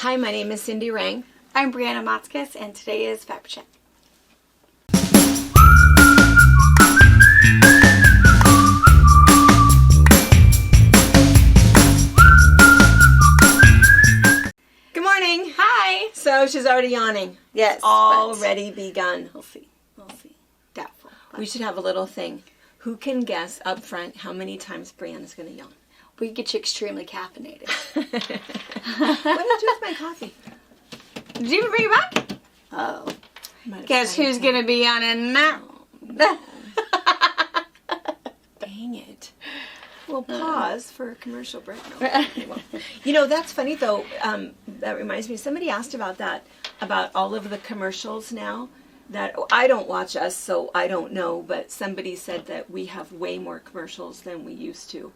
Hi, my name is Cindy Rang. I'm Brianna Motzkus, and today is FabriChat. Good morning. Hi. So she's already yawning. Yes. Already begun. We'll see. We'll see. Doubtful. We should have a little thing. Who can guess up front how many times Brianna's going to yawn? We get you extremely caffeinated. What did I do with my coffee? Did you even bring it back? Oh. Guess who's going to be on it now? Dang it. We'll pause for a commercial break. No, we won't. You know, that's funny though. That reminds me, somebody asked about that, about all of the commercials now. That I don't watch us, so I don't know, but somebody said that we have way more commercials than we used to.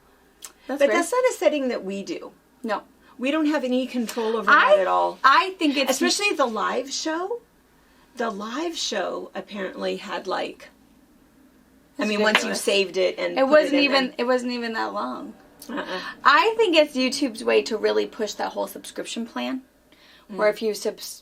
That's not a setting that we do. No. We don't have any control over that at all. I think it's... Especially the live show. The live show apparently had like... I mean, once you saved it and it wasn't even that long. I think it's YouTube's way to really push that whole subscription plan. Where if you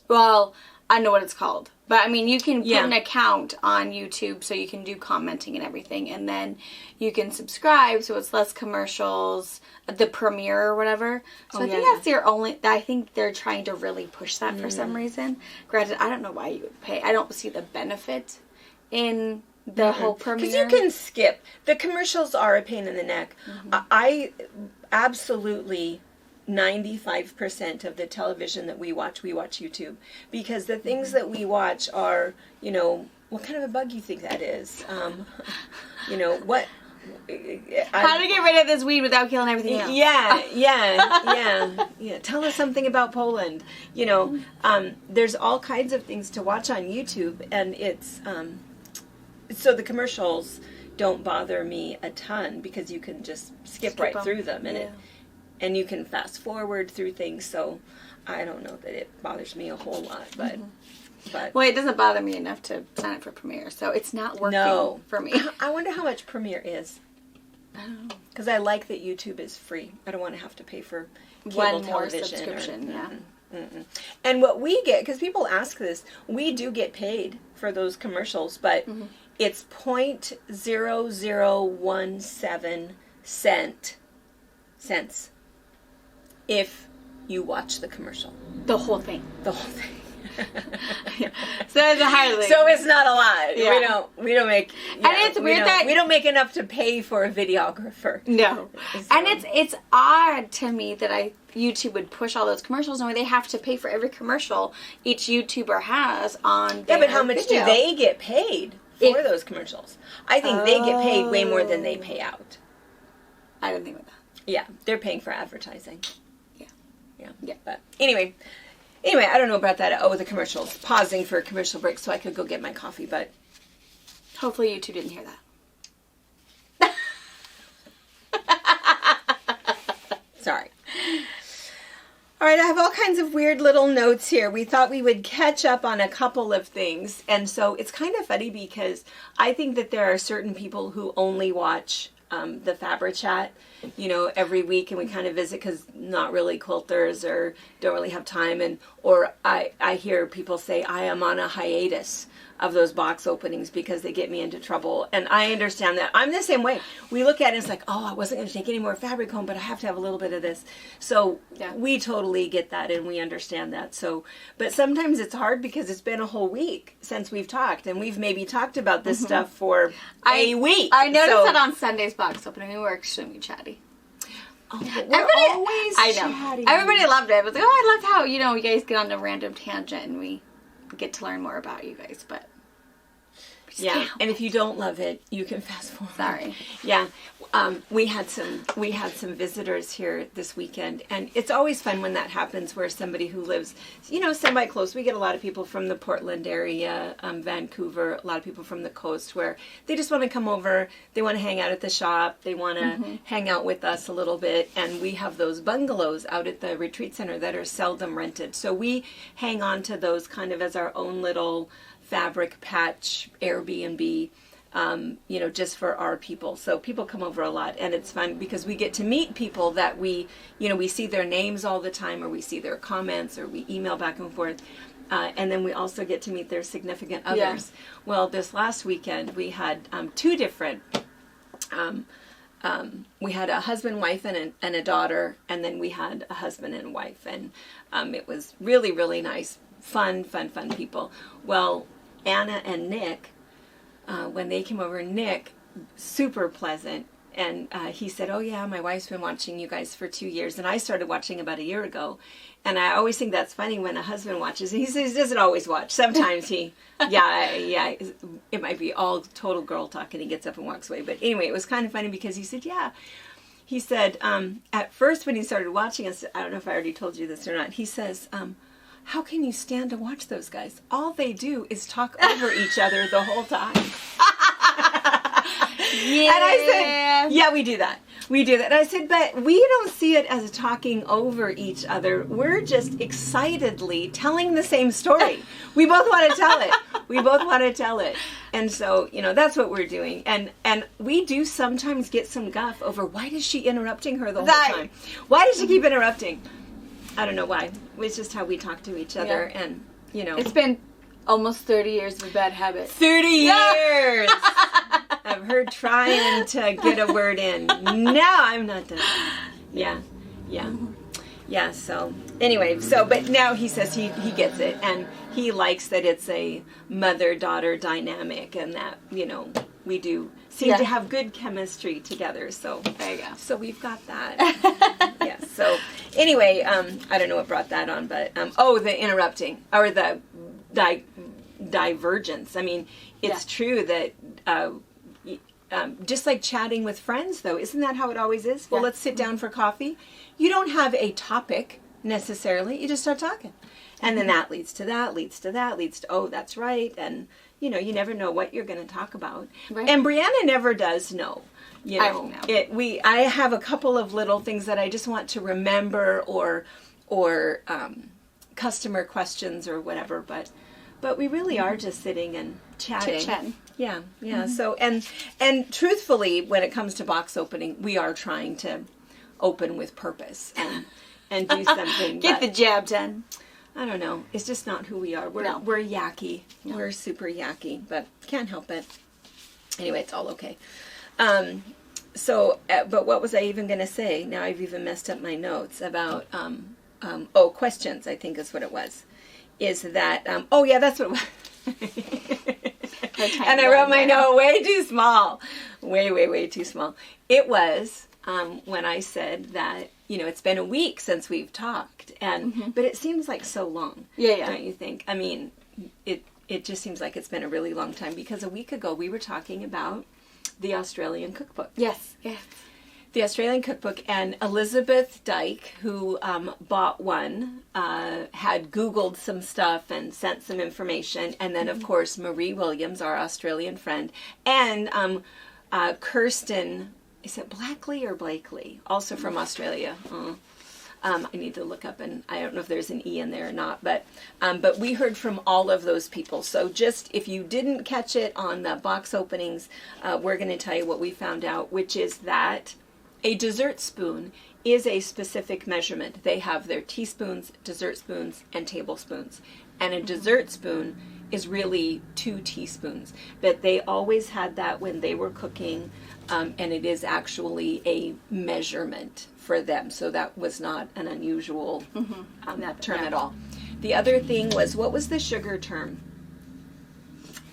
well, I know what it's called. But I mean, you can put an account on YouTube so you can do commenting and everything, and then you can subscribe so it's less commercials, the premiere or whatever. So I think that's their only. I think they're trying to really push that for some reason. Granted, I don't know why you would pay. I don't see the benefit in the whole premiere. Because you can skip. The commercials are a pain in the neck. I absolutely... 95% of the television that we watch YouTube, because the things that we watch are, you know, what kind of a bug you think that is? You know, what... How to get rid of this weed without killing everything else. Yeah. Tell us something about Poland. You know, there's all kinds of things to watch on YouTube, and it's... so the commercials don't bother me a ton, because you can just skip right through them, and and you can fast forward through things, so I don't know that it bothers me a whole lot, but... Well, it doesn't bother me enough to sign up for Premiere, so it's not working for me. I wonder how much Premiere is. I don't know. Because I like that YouTube is free. I don't want to have to pay for cable one more television subscription, And what we get, because people ask this, we do get paid for those commercials, but it's 0.0017 cents if you watch the commercial. The whole thing. The whole thing. So it's a hardly. So it's not a lot. Yeah. We don't make. And it's weird that we don't make enough to pay for a videographer. No. So. And it's odd to me that YouTube would push all those commercials, and they have to pay for every commercial each YouTuber has on their but how much video. do they get paid for those commercials? I think they get paid way more than they pay out. I didn't think about that. Yeah, they're paying for advertising. Yeah. But anyway, I don't know about that. Oh, the commercials. Pausing for a commercial break so I could go get my coffee, but... Hopefully you two didn't hear that. Sorry. All right, I have all kinds of weird little notes here. We thought we would catch up on a couple of things. And so it's kind of funny because I think that there are certain people who only watch... the FabriChat, you know, every week, and we kind of visit because not really quilters or don't really have time, or I hear people say I am on a hiatus of those box openings because they get me into trouble, and I understand that. I'm the same way. We look at it, it's like, oh, I wasn't going to take any more fabric home, but I have to have a little bit of this. So we totally get that, and we understand that. So, but sometimes it's hard because it's been a whole week since we've talked, and we've maybe talked about this stuff for a week. I noticed that on Sunday's box opening, we were extremely chatty. Oh, we're always chatty. Everybody loved it. It was like, oh, I loved how, you know, you guys get on a random tangent and we get to learn more about you guys, but... Yeah, and if you don't love it, you can fast forward. Sorry. Yeah, we had some visitors here this weekend, and it's always fun when that happens, where somebody who lives, you know, semi-close. We get a lot of people from the Portland area, Vancouver, a lot of people from the coast, where they just want to come over, they want to hang out at the shop, they want to hang out with us a little bit, and we have those bungalows out at the retreat center that are seldom rented. So we hang on to those kind of as our own little fabric patch Airbnb just for our people. So people come over a lot, and it's fun because we get to meet people that we see their names all the time, or we see their comments, or we email back and forth. And then we also get to meet their significant others. Yeah. Well, this last weekend we had two different, we had a husband, wife, and a daughter, and then we had a husband and wife. And it was really, really nice, fun people. Well, Anna and Nick, when they came over, Nick, super pleasant. And he said, oh, yeah, my wife's been watching you guys for 2 years. And I started watching about a year ago. And I always think that's funny when a husband watches. He says he doesn't always watch. Sometimes it might be all total girl talk and he gets up and walks away. But anyway, it was kind of funny because he said, yeah. He said, at first when he started watching us, I don't know if I already told you this or not, he says, how can you stand to watch those guys? All they do is talk over each other the whole time. Yeah. And I said, yeah, we do that. We do that. And I said, but we don't see it as talking over each other. We're just excitedly telling the same story. We both want to tell it. We both want to tell it. And so, that's what we're doing. And we do sometimes get some guff over why is she interrupting her the whole time? Why does she keep interrupting? I don't know why. It's just how we talk to each other. Yeah. And, It's been almost 30 years of a bad habit. 30 years! Of her trying to get a word in. No, I'm not done. Yeah. So anyway, but now he says he gets it, and he likes that it's a mother-daughter dynamic, and that we do seem to have good chemistry together. So there you go. So we've got that. Yeah. So anyway, I don't know what brought that on, but the interrupting or the divergence. I mean, it's true that. Just like chatting with friends, though, isn't that how it always is? Well, let's sit down for coffee. You don't have a topic necessarily. You just start talking. And then that leads to that, leads to that, leads to, oh, that's right. And, you never know what you're going to talk about. Right. And Brianna never does know. I have a couple of little things that I just want to remember or customer questions or whatever, but we really are just sitting and chatting. Chit-chatting. Yeah. Mm-hmm. So, and truthfully, when it comes to box opening, we are trying to open with purpose and do something. Get the job done. I don't know. It's just not who we are. We're yucky. No. We're super yucky, but can't help it. Anyway, it's all okay. But what was I even going to say? Now I've even messed up my notes about, questions, I think is what it was. Is that, that's what it was. And I wrote my note way too small. Way too small. It was when I said that, it's been a week since we've talked. But it seems like so long. Yeah. Don't you think? I mean, it just seems like it's been a really long time. Because a week ago we were talking about the Australian cookbook. Yes. The Australian cookbook, and Elizabeth Dyke, who bought one, had Googled some stuff and sent some information, and then of course Marie Williams, our Australian friend, and Kirsten, is it Blackley or Blakely, also from Australia. I need to look up, and I don't know if there's an E in there or not, but we heard from all of those people. So just if you didn't catch it on the box openings, we're going to tell you what we found out, which is that a dessert spoon is a specific measurement. They have their teaspoons, dessert spoons, and tablespoons. And a dessert spoon is really 2 teaspoons. But they always had that when they were cooking, and it is actually a measurement for them. So that was not an unusual term at all. The other thing was, what was the sugar term?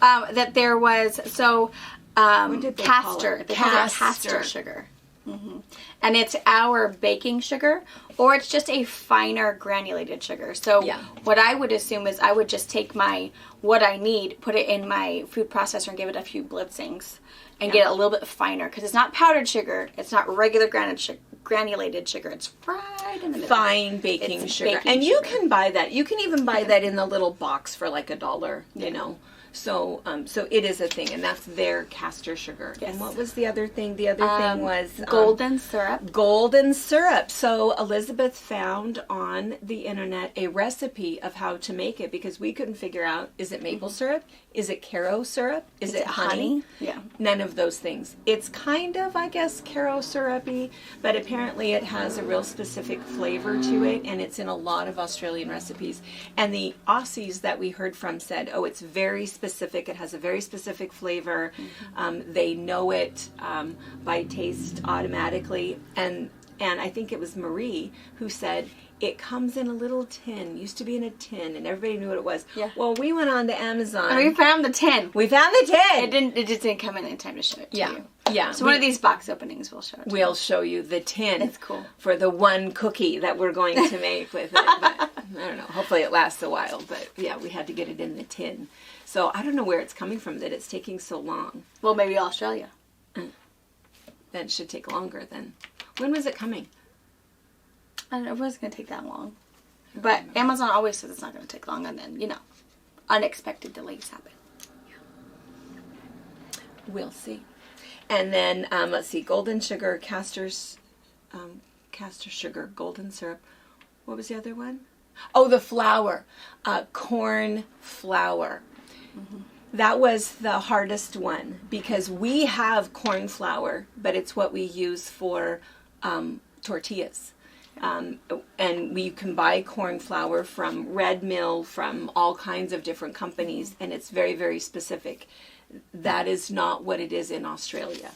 That there was, what did they castor. They call it castor sugar. Mm-hmm. And it's our baking sugar, or it's just a finer granulated sugar. So what I would assume is I would just take what I need, put it in my food processor and give it a few blitzings and get it a little bit finer, because it's not powdered sugar, it's not regular granulated sugar, it's right in the middle. Fine baking sugar. And you can buy that. You can even buy that in the little box for like $1, So so it is a thing, and that's their castor sugar. Yes. And what was the other thing? The other thing was golden syrup. Golden syrup. So Elizabeth found on the internet a recipe of how to make it, because we couldn't figure out, is it maple syrup? Is it Caro syrup? Is it honey? Yeah. None of those things. It's kind of, I guess, Caro syrupy, but apparently it has a real specific flavor to it, and it's in a lot of Australian recipes. And the Aussies that we heard from said, oh, it's very specific. It has a very specific flavor. They know it by taste automatically. And I think it was Marie who said, it comes in a little tin. Used to be in a tin, and everybody knew what it was. Yeah. Well, we went on to Amazon. And we found the tin. We found the tin. It just didn't come in time to show it to you. Yeah. So one of these box openings we'll show it to you. We'll show you the tin. It's cool. For the one cookie that we're going to make with it. But I don't know. Hopefully it lasts a while. But yeah, we had to get it in the tin. So I don't know where it's coming from that it's taking so long. Well, maybe Australia. That should take longer then. When was it coming? I don't know. It wasn't going to take that long. But Amazon always says it's not going to take long, and then, unexpected delays happen. We'll see. And then, let's see, golden sugar, castor sugar, golden syrup. What was the other one? Oh, the flour. Corn flour. Mm-hmm. That was the hardest one, because we have corn flour, but it's what we use for tortillas. And we can buy corn flour from Red Mill, from all kinds of different companies, and it's very, very specific. That is not what it is in Australia.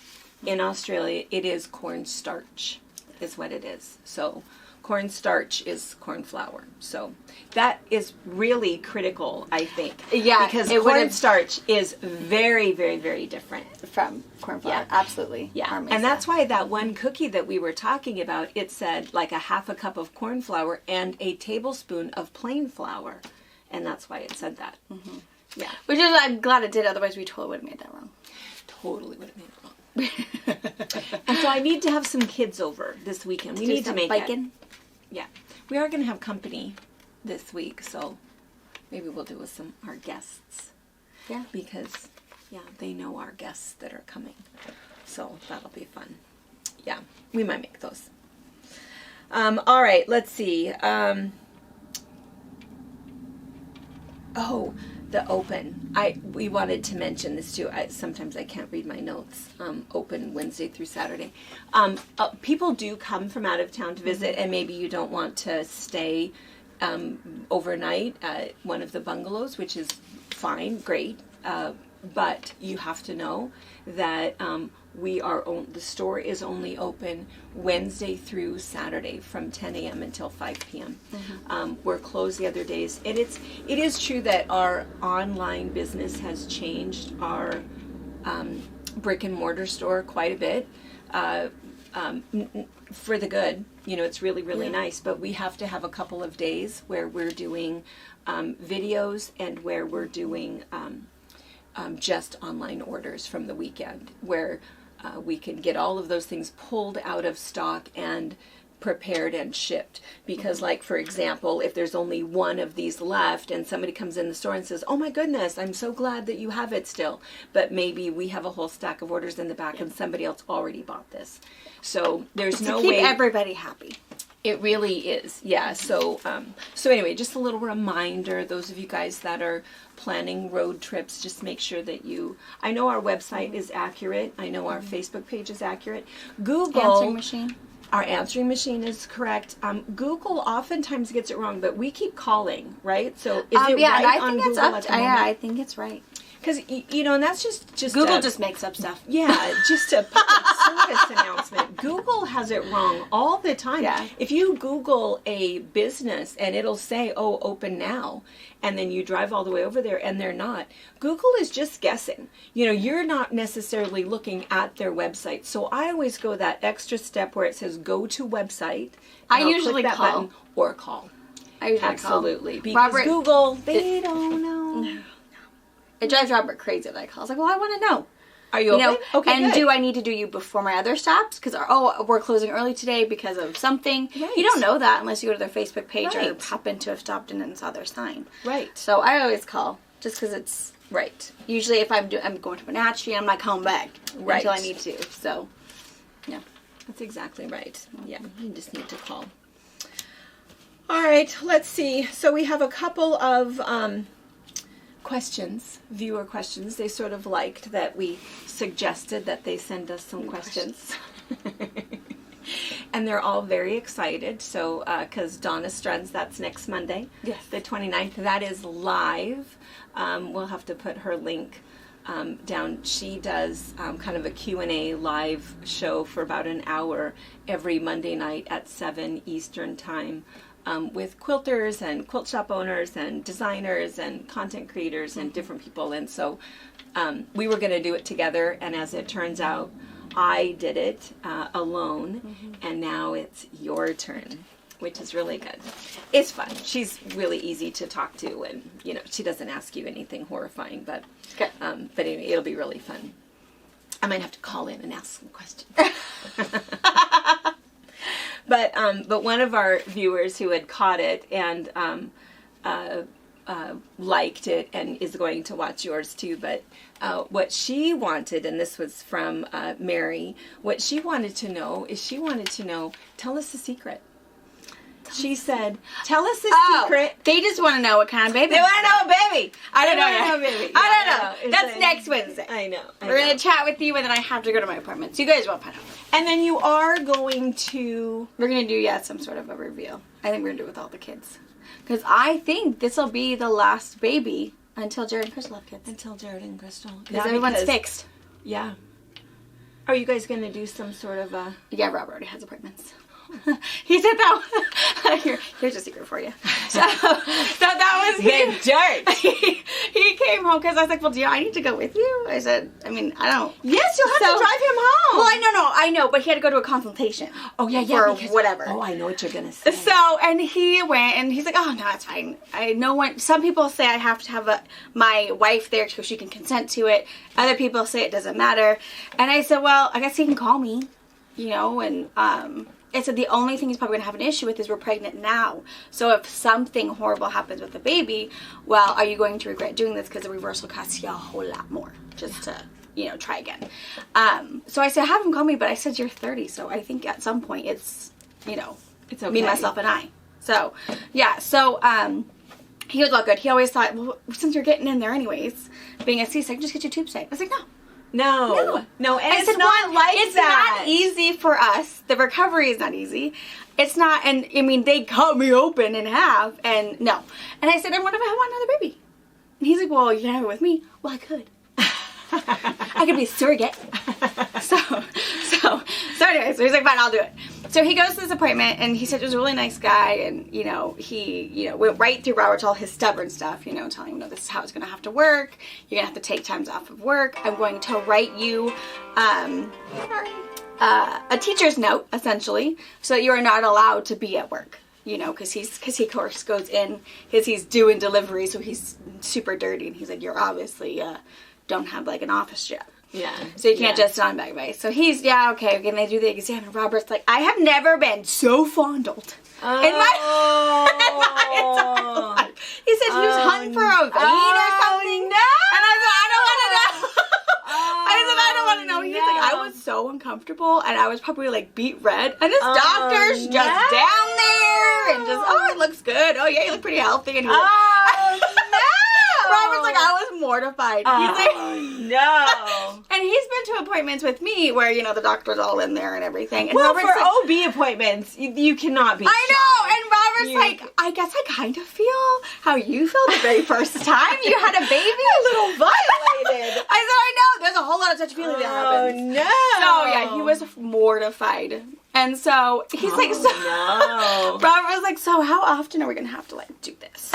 In Australia, it is cornstarch, is what it is. So cornstarch is corn flour. So that is really critical, I think. Yeah. Because cornstarch is very, very, very different from corn flour. Yeah. Absolutely. Yeah. And that's why that one cookie that we were talking about, it said like a half a cup of corn flour and a tablespoon of plain flour. And that's why it said that. Mm-hmm. Yeah. Which is, I'm glad it did, otherwise we totally would have made that wrong. Totally would have made it wrong. And so I need to have some kids over this weekend. We need to make it. Yeah. We are going to have company this week, so maybe we'll do it with our guests. Yeah. Because, they know our guests that are coming. So that'll be fun. Yeah. We might make those. All right. Let's see. The open. We wanted to mention this too. Sometimes I can't read my notes. Open Wednesday through Saturday. People do come from out of town to visit, and maybe you don't want to stay overnight at one of the bungalows, which is fine, great. But you have to know that the store is only open Wednesday through Saturday from 10 a.m. until 5 p.m. Mm-hmm. We're closed the other days. And it is true that our online business has changed our brick and mortar store quite a bit for the good. It's really, really nice. But we have to have a couple of days where we're doing videos and where we're doing just online orders from the weekend, where we can get all of those things pulled out of stock and prepared and shipped. Because, like, for example, if there's only one of these left and somebody comes in the store and says, oh my goodness, I'm so glad that you have it still, but maybe we have a whole stack of orders in the back and somebody else already bought this. So there's no way. Keep everybody happy. It really is, yeah. So anyway, just a little reminder, those of you guys that are planning road trips, just make sure that I know our website is accurate. I know our Facebook page is accurate. Google. Answering machine. Our answering machine is correct. Google oftentimes gets it wrong, but we keep calling, right? So is it right on Google at the moment? Yeah, I think it's right. Because, and that's just Google just makes up stuff. Yeah, just a public service announcement. Google has it wrong all the time. Yeah. If you Google a business and it'll say, open now, and then you drive all the way over there and they're not, Google is just guessing. You're not necessarily looking at their website. So I always go that extra step where it says go to website. I usually click that call. button or call. I usually Absolutely. Call. Because Robert, Google, they don't know. No. It drives Robert crazy that I call. I was like, well, I want to know. Are you open? Okay, and good. do I need to do you before my other stops? Because, we're closing early today because of something. Right. You don't know that unless you go to their Facebook page or Right. happen to have stopped in and saw their sign. Right. So I always call just because it's Right. Usually if I'm going to Wenatchee, I'm not coming back until I need to. So, yeah. That's exactly right. Yeah, you just need to call. All right, let's see. So we have a couple of questions, viewer questions. They sort of liked that we suggested that they send us some questions. And they're all very excited. So, because Donna Strunz, that's next Monday, yes, the 29th. That is live. We'll have to put her link down. She does kind of a Q&A live show for about an hour every Monday night at 7 Eastern Time with quilters and quilt shop owners and designers and content creators and different people. And so we were going to do it together, and as it turns out, I did it alone, and now it's your turn, which is really good. It's fun. She's really easy to talk to, and she doesn't ask you anything horrifying, but anyway, it'll be really fun. I might have to call in and ask some questions. But one of our viewers who had caught it and liked it and is going to watch yours too, but what she wanted, and this was from Mary, what she wanted to know is tell us the secret. She said, tell us the secret. They just want to know what kind of baby. They want to know a baby. I don't know. Baby. I don't know. That's next Wednesday. I know. We're going to chat with you, and then I have to go to my appointment. So you guys won't find out. And then you are going to... We're going to do, some sort of a reveal. I think we're going to do it with all the kids. Because I think this will be the last baby until Jared and Crystal have kids. Until Jared and Crystal. Because everyone's fixed. Yeah. Are you guys going to do some sort of a... Yeah, Rob already has appointments. He said that. Here's a secret for you. So that was the dirt. He came home because I was like, well, I need to go with you? I said, I don't. Yes, you'll have to drive him home. Well, I know, but he had to go to a consultation. Oh, yeah. For whatever. Oh, I know what you're going to say. So, and he went, and he's like, oh, no, it's fine. Some people say I have to have my wife there so she can consent to it. Other people say it doesn't matter. And I said, well, I guess he can call me, and, I said the only thing he's probably going to have an issue with is we're pregnant now. So if something horrible happens with the baby, well, are you going to regret doing this? Because the reversal costs you a whole lot more just to, try again. So I said, have him call me, but I said, you're 30. So I think at some point it's, it's okay. Me, myself, and I. So, yeah. So, he was all good. He always thought, well, since you're getting in there anyways, being a C-section, just get your tubes tight. I was like, no. No, and it's not it's not easy for us. The recovery is not easy. It's not, and they cut me open in half, and no. And I said, and what if I want another baby? And he's like, well, you can have it with me. Well, I could. I could be a surrogate. So anyway, so he's like, fine, I'll do it. So he goes to this appointment, and he said he was a really nice guy, and, he, went right through Robert's all his stubborn stuff, telling him, this is how it's going to have to work. You're going to have to take times off of work. I'm going to write you a teacher's note, essentially, so that you are not allowed to be at work. Because he, of course, goes in, because he's doing delivery, so he's super dirty, and he's like, you're obviously, don't have, an office job. Yeah. So you can't just stand back by. So he's, okay, and they do the exam, and Robert's like, I have never been so fondled in my entire life. He said he was hunting for a vein or something. No! And I said, I don't want to know. I don't want to know. He's like, I was so uncomfortable, and I was probably, beat red. And this doctor's just down there, and just, it looks good. Oh, yeah, you look pretty healthy. And he Robert's like, I was mortified. No. And he's been to appointments with me where, the doctor's all in there and everything. And well, Robert's for OB appointments, you cannot be I know. And Robert's like, I guess I kind of feel how you feel the very first time you had a baby. A little violated. I said, I know. There's a whole lot of touch feeling that happens. Oh, no. So, yeah, he was mortified. And so, he's like, no. Robert was like, so how often are we going to have to, do this?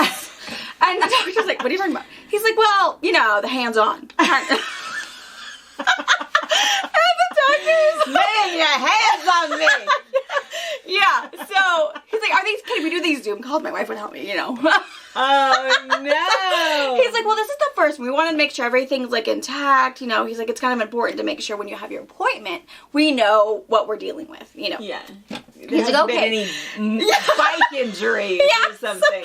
And the doctor's like, what are you talking about? He's like, well, the hands-on. And the doctor's like, man, your hands on me. Yeah, so he's like, can we do these Zoom calls? My wife would help me, Oh, no. He's like, well, this is the first one. We want to make sure everything's, intact, He's like, it's kind of important to make sure when you have your appointment, we know what we're dealing with, Yeah. He's like, okay. Been any bike injuries or something.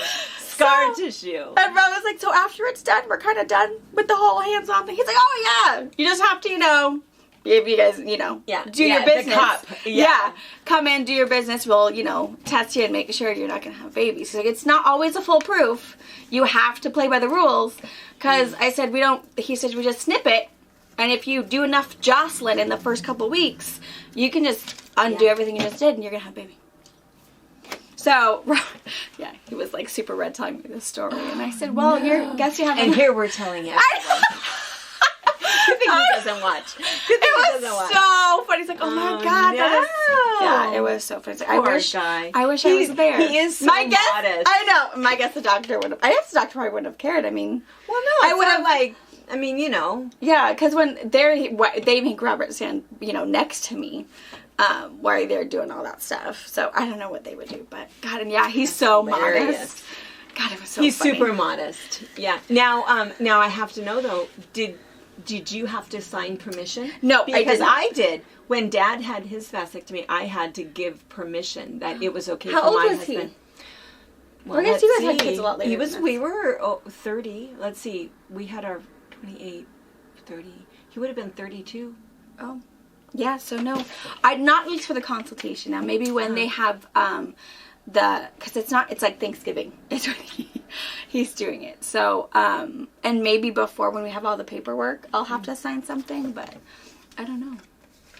scar tissue. And Rob was like, so after it's done, we're kind of done with the whole hands-on thing. He's like, oh yeah, you just have to, if you guys, do your business. The cup. Yeah. Come in, do your business. We'll, test you and make sure you're not going to have babies. He's like, it's not always a foolproof. You have to play by the rules. Because I said, he said, we just snip it. And if you do enough jostling in the first couple weeks, you can just undo everything you just did and you're going to have a baby. So, yeah, he was like super red telling me this story. And I said, well, guess you have And here we're telling it. Good thing he doesn't watch. It was so funny. He's like, oh my God. No. Yeah, it was so funny. Like, Poor guy. I wish I was there. He is so modest. I know. My guess the doctor would have. I guess the doctor probably wouldn't have cared. I mean. Well, no. I would have Yeah, because when they make Robert stand, next to me, while they're doing all that stuff. So I don't know what they would do, but God, and yeah, he's so modest. God, it was so funny. He's super modest. Yeah. Now I have to know though, did you have to sign permission? No, because I did. When Dad had his vasectomy, I had to give permission that it was okay How for old my was husband. He? Well, I guess you guys had kids a lot later. We were 30. Let's see. We had our 28, 30. He would have been 32. Oh. Yeah, so no. Not at least for the consultation. Now, maybe when they have because it's like Thanksgiving. It's when he's doing it. So, and maybe before when we have all the paperwork, I'll have to sign something, but I don't know.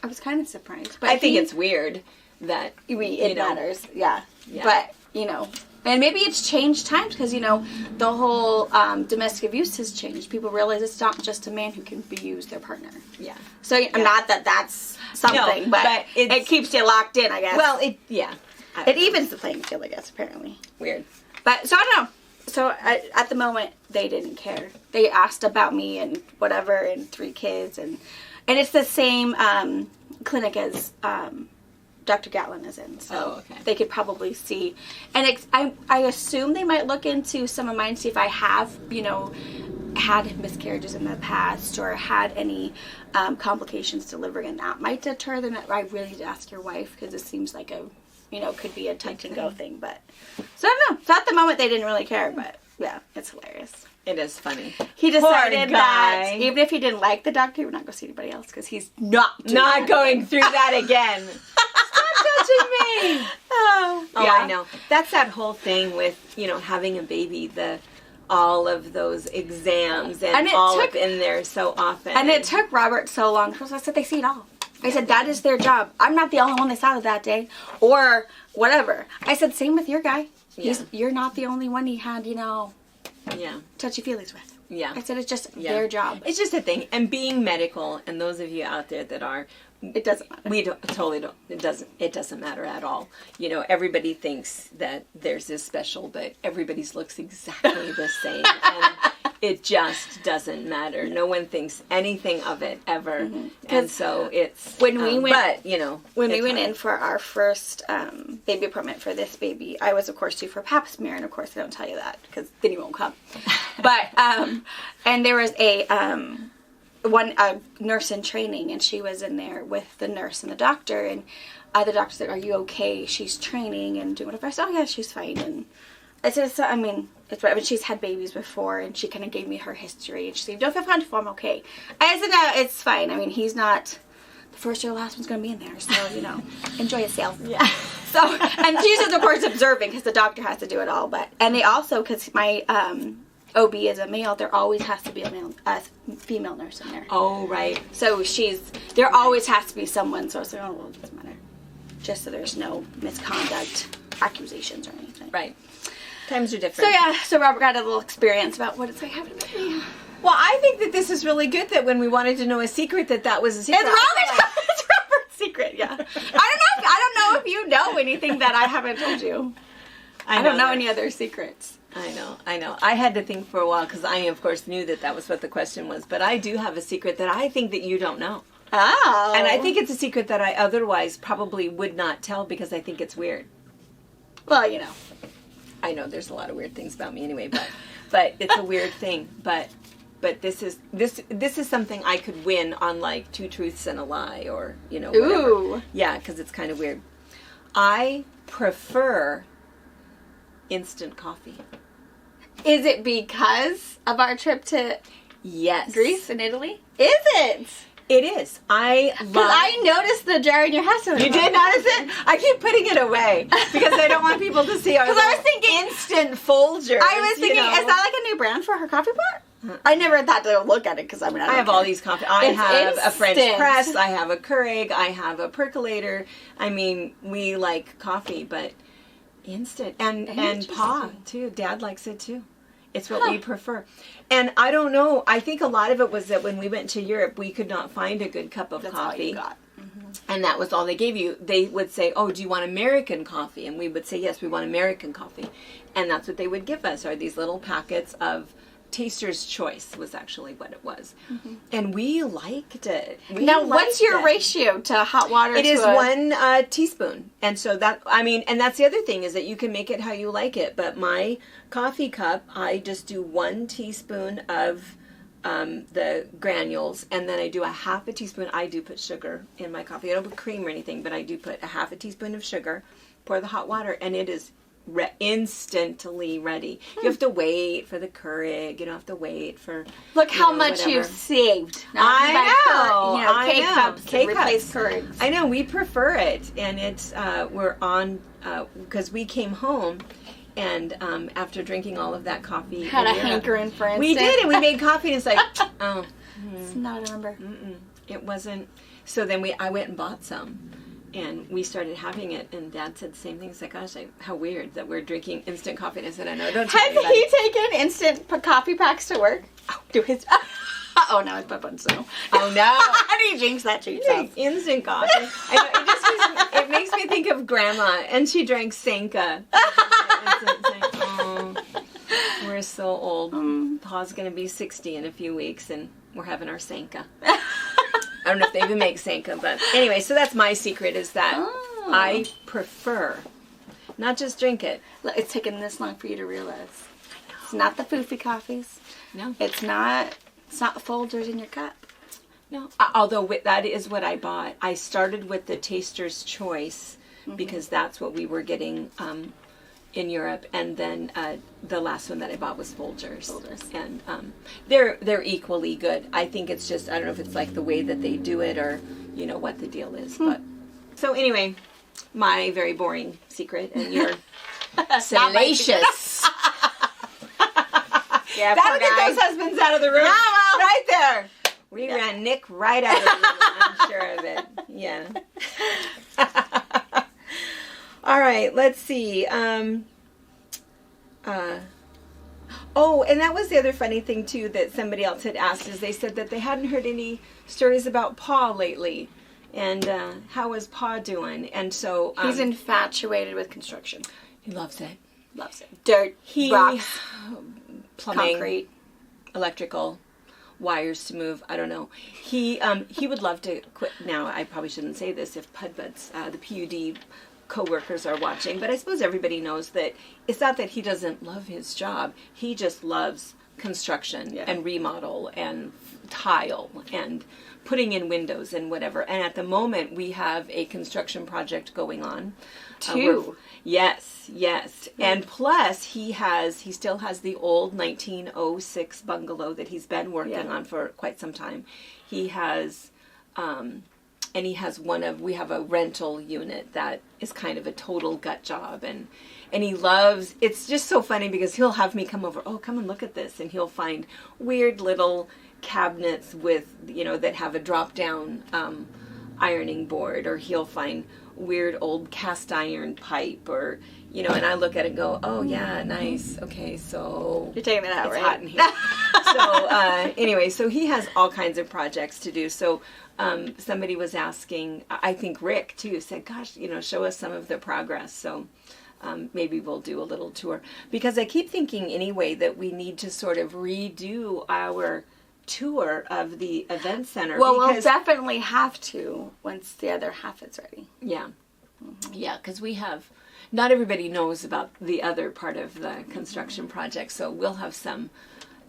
I was kind of surprised. But I think it's weird that it matters. Yeah. But, and maybe it's changed times because, the whole domestic abuse has changed. People realize it's not just a man who can abuse their partner. Yeah. So, not that that's something, but it keeps you locked in, I guess. Well, it evens the playing field, I guess, apparently. Weird. But, so I don't know. So, at the moment, they didn't care. They asked about me and whatever and 3 kids. And it's the same clinic as Dr. Gatlin is in. So they could probably see. And I assume they might look into some of mine, see if I have, had miscarriages in the past or had any complications delivering. And that might deter them. I really need to ask your wife because it seems like could be a touch and go thing. But, so I don't know. So at the moment, they didn't really care. But, yeah, it's hilarious. It is funny. He decided that even if he didn't like the doctor, he would not go see anybody else because he's not going through that again. Stop touching me. Oh, yeah. I know. That's that whole thing with, having a baby, all of those exams and all up in there so often. And it took Robert so long because I said they see it all. I said, that is their job. I'm not the only one they saw it that day or whatever. I said, same with your guy. You're not the only one he had, touchy-feelies with. Yeah. I said it's just their job. It's just a thing. And being medical, and those of you out there that are, it doesn't matter. We totally don't. It doesn't matter at all. Everybody thinks that theirs is special, but everybody's looks exactly the same. And it just doesn't matter. No one thinks anything of it ever. Mm-hmm. And so it's when we went. When we went in for our first baby appointment for this baby, I was of course due for pap smear, and of course I don't tell you that because then you won't come. But and there was a nurse in training, and she was in there with the nurse and the doctor, and the doctor said, "Are you okay?" She's training and doing whatever. I said, "Oh yeah, she's fine." And I said, it's whatever. She's had babies before, and she kind of gave me her history, and she said, "Don't feel comfortable, I'm okay." I said, "No, it's fine. I mean, he's not the first or the last one's going to be in there, so enjoy yourself." Yeah. So, and she's just of course observing because the doctor has to do it all, and they also because my OB is a male, there always has to be a female nurse in there. Oh, right. So there always has to be someone, so I was like, oh, well, it doesn't matter. Just so there's no misconduct, accusations, or anything. Right. Times are different. So Robert got a little experience about what it's like having a baby. Well, I think that this is really good that when we wanted to know a secret, that was a secret. It's Robert's secret, yeah. I don't know if you know anything that I haven't told you. I don't know any other secrets. I know. I had to think for a while because I, of course, knew that was what the question was. But I do have a secret that I think that you don't know. Oh. And I think it's a secret that I otherwise probably would not tell because I think it's weird. Well, I know there's a lot of weird things about me anyway, but it's a weird thing. But this is something I could win on like 2 truths and a lie or whatever. Ooh. Yeah, because it's kind of weird. I prefer instant coffee. Is it because of our trip to Yes. Greece and Italy? Is it? It is. I noticed the jar in your house. You did notice it? I keep putting it away because I don't want people to see our I was thinking instant Folgers. I was thinking, is that like a new brand for her coffee pot? I never thought to look at it because I have all these coffee. I have instant. a French press. I have a Keurig. I have a percolator. I mean, we like coffee, but instant and Pa too. Dad likes it too. It's what we prefer. And I don't know. I think a lot of it was that when we went to Europe, we could not find a good cup of coffee. All you got. And that was all they gave you. They would say, "Oh, do you want American coffee?" And we would say, "Yes, we want American coffee." And that's what they would give us, are these little packets of Taster's Choice was actually what it was. And we liked it. Now, what's your ratio to hot water? It is 1 teaspoon. And so that, I mean, and that's the other thing is that you can make it how you like it. But my coffee cup, I just do 1 teaspoon of the granules, and then I do a half a teaspoon. I do put sugar in my coffee. I don't put cream or anything, but I do put a half a teaspoon of sugar, pour the hot water, and it is instantly ready. You have to wait for the Keurig. You don't have to wait for. Look how much you saved. I know. K-cups to replace Keurigs. I know. We prefer it, and it's we're on because we came home. And after drinking all of that coffee, had a hankering for instant. We did, and we made coffee, and it's like, oh, it's not a number. It wasn't. So then I went and bought some, and we started having it. And Dad said the same thing. He's like, "Gosh, how weird that we're drinking instant coffee." And I said, "I know." Don't tell Has anybody. he taken instant coffee packs to work? Do his. Oh, now it's my bun. So. Oh no! How do you jinx that to yourself? Instant coffee. I know, it makes me think of Grandma, and she drank Sanka. Oh, we're so old. Pa's going to be 60 in a few weeks, and we're having our Sanka. I don't know if they even make Sanka, but anyway, so that's my secret is that I prefer not just drink it. It's taken this long for you to realize. It's not the foofy coffees. No. It's not Folgers in your cup. No. Although that is what I bought. I started with the Taster's Choice because that's what we were getting in Europe, and then the last one that I bought was Folgers. And they're equally good. I think it's just, I don't know if it's like the way that they do it or you know what the deal is. But so anyway, my very boring secret and your salacious. Yeah, that'll get those husbands out of the room. Right there. We Yeah. ran Nick right out of the room. I'm sure of it. Yeah. All right. Let's see. Oh, and that was the other funny thing too that somebody else had asked is they said that they hadn't heard any stories about Pa lately, and how is Pa doing? And so he's infatuated with construction. He loves it. Loves it. Dirt, rocks, plumbing, concrete, electrical, wires to move. I don't know. He would love to quit. Now I probably shouldn't say this if PUDBUDs, the PUD co-workers are watching, but I suppose everybody knows that it's not that he doesn't love his job. He just loves construction and remodel and tile and putting in windows and whatever. And at the moment we have a construction project going on. Yes. And plus he still has the old 1906 bungalow that he's been working on for quite some time. He has and he has we have a rental unit that is kind of a total gut job, and he loves, it's just so funny because he'll have me come over, come and look at this, and he'll find weird little cabinets with, that have a drop down ironing board, or he'll find weird old cast iron pipe, or, and I look at it and go, oh yeah, nice, okay, so you're taking it out, it's right? hot in here. So anyway, so he has all kinds of projects to do. So somebody was asking, I think Rick too said, gosh, show us some of the progress. So maybe we'll do a little tour, because I keep thinking anyway that we need to sort of redo our tour of the event center. Well, we'll definitely have to once the other half is ready. Yeah. Yeah, because we have, not everybody knows about the other part of the construction project, so we'll have some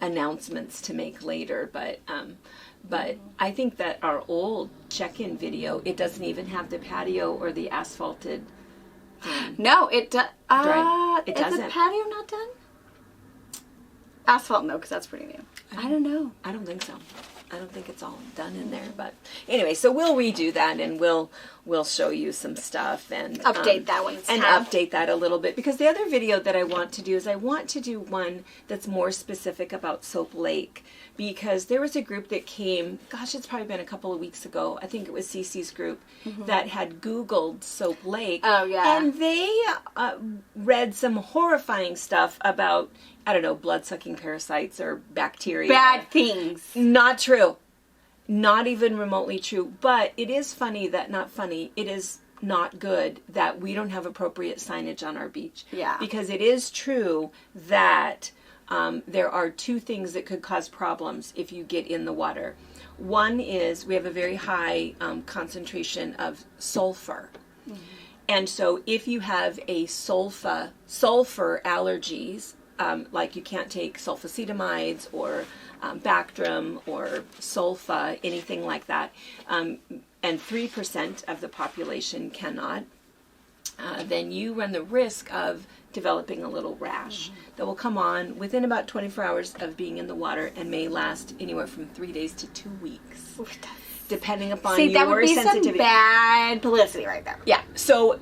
announcements to make later, but I think that our old check-in video, it doesn't even have the patio or the asphalted no, it does. It doesn't. Is the patio not done? Asphalt, no, because that's pretty new. I don't know. I don't think so. I don't think it's all done in there, but anyway, so we'll redo that and we'll show you some stuff and update that when it's and time. Update that a little bit, because the other video that I want to do is I want to do one that's more specific about Soap Lake, because there was a group that came, gosh, it's probably been a couple of weeks ago. I think it was Cece's group that had Googled Soap Lake. Oh yeah, and they read some horrifying stuff about, I don't know, blood-sucking parasites or bacteria. Bad things. Not true. Not even remotely true. But it is funny that, not funny, it is not good that we don't have appropriate signage on our beach. Yeah. Because it is true that there are two things that could cause problems if you get in the water. One is we have a very high concentration of sulfur. Mm-hmm. And so if you have a sulfur allergies, like you can't take sulfacetamides or Bactrim or sulfa, anything like that, and 3% of the population cannot, then you run the risk of developing a little rash that will come on within about 24 hours of being in the water and may last anywhere from 3 days to 2 weeks, depending upon your sensitivity. See, that would be some bad publicity right there. Yeah, so